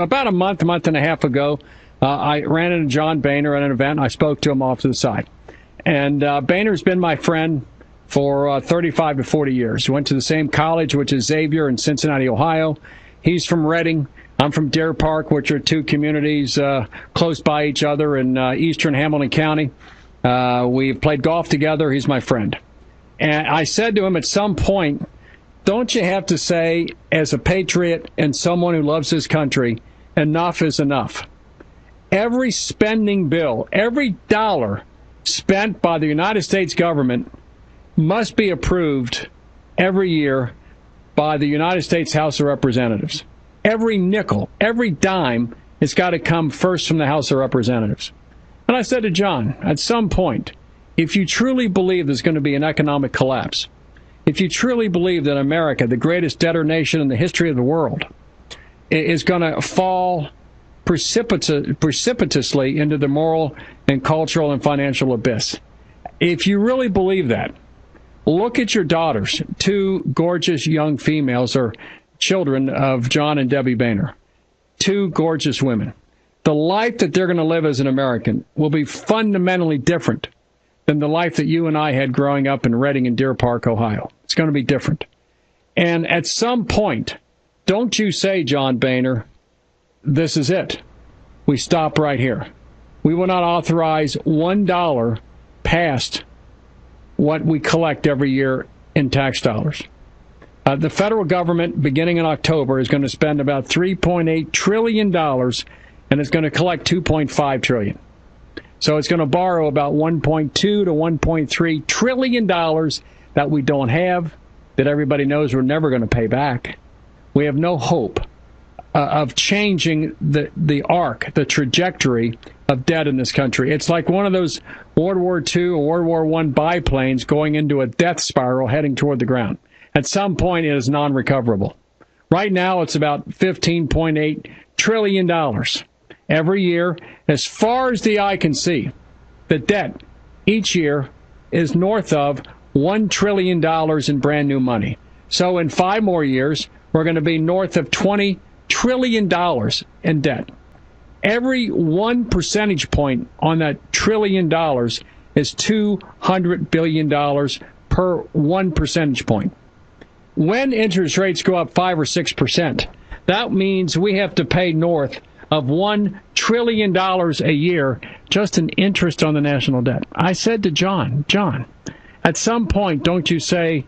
About a month and a half ago, I ran into John Boehner at an event. I spoke to him off to the side. And Boehner's been my friend for 35 to 40 years. We went to the same college, which is Xavier in Cincinnati, Ohio. He's from Reading. I'm from Deer Park, which are two communities close by each other in eastern Hamilton County. We've played golf together. He's my friend. And I said to him at some point, don't you have to say, as a patriot and someone who loves his country, enough is enough? Every spending bill, every dollar spent by the United States government must be approved every year by the United States House of Representatives. Every nickel, every dime has got to come first from the House of Representatives. And I said to John, at some point, if you truly believe there's going to be an economic collapse, if you truly believe that America, the greatest debtor nation in the history of the world, is going to fall precipitously into the moral and cultural and financial abyss, if you really believe that, look at your daughters, two gorgeous young females, or children of John and Debbie Boehner, two gorgeous women. The life that they're going to live as an American will be fundamentally different than the life that you and I had growing up in Reading and Deer Park, Ohio. It's going to be different. And at some point, don't you say, John Boehner, this is it. We stop right here. We will not authorize $1 past what we collect every year in tax dollars. The federal government, beginning in October, is going to spend about $3.8 trillion, and it's going to collect $2.5 trillion. So it's going to borrow about $1.2 to $1.3 trillion that we don't have, that everybody knows we're never going to pay back. We have no hope of changing the arc, the trajectory of debt in this country. It's like one of those World War II or World War I biplanes going into a death spiral heading toward the ground. At some point, it is non-recoverable. Right now, it's about $15.8 trillion. Every year, as far as the eye can see, the debt each year is north of $1 trillion in brand new money. So in 5 more years, we're going to be north of $20 trillion in debt. Every 1 percentage point on that $1 trillion is $200 billion per 1 percentage point. When interest rates go up 5 or 6%, that means we have to pay north of $1 trillion a year just in interest on the national debt. I said to John, at some point, don't you say,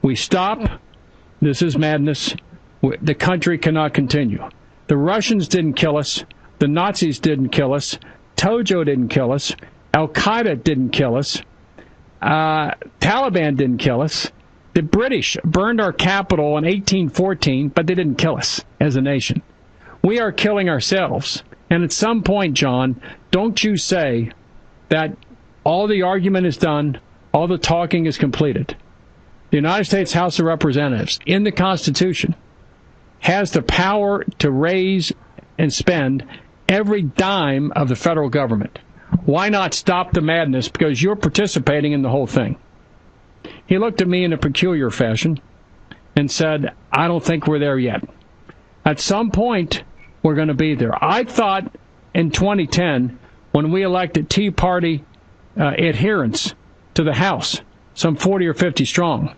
we stop, this is madness, the country cannot continue. The Russians didn't kill us, the Nazis didn't kill us, Tojo didn't kill us, Al-Qaeda didn't kill us, Taliban didn't kill us, the British burned our capital in 1814, but they didn't kill us as a nation. We are killing ourselves. And at some point, John, don't you say that all the argument is done, all the talking is completed. The United States House of Representatives, in the Constitution, has the power to raise and spend every dime of the federal government. Why not stop the madness? Because you're participating in the whole thing. He looked at me in a peculiar fashion and said, I don't think we're there yet. At some point, we're going to be there. I thought in 2010, when we elected Tea Party adherents to the House, some 40 or 50 strong,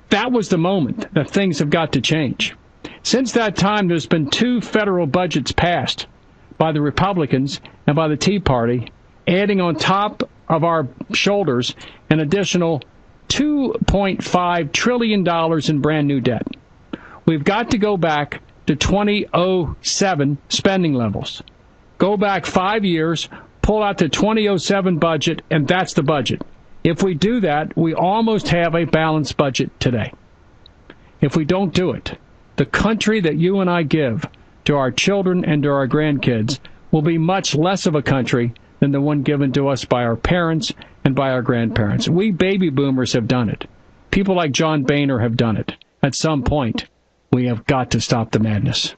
that was the moment that things have got to change. Since that time, there's been 2 federal budgets passed by the Republicans and by the Tea Party, adding on top of our shoulders an additional $2.5 trillion in brand new debt. We've got to go back to 2007 spending levels. Go back 5 years, pull out the 2007 budget, and that's the budget. If we do that, we almost have a balanced budget today. If we don't do it, the country that you and I give to our children and to our grandkids will be much less of a country than the one given to us by our parents and by our grandparents. We baby boomers have done it. People like John Boehner have done it. At some point, we have got to stop the madness.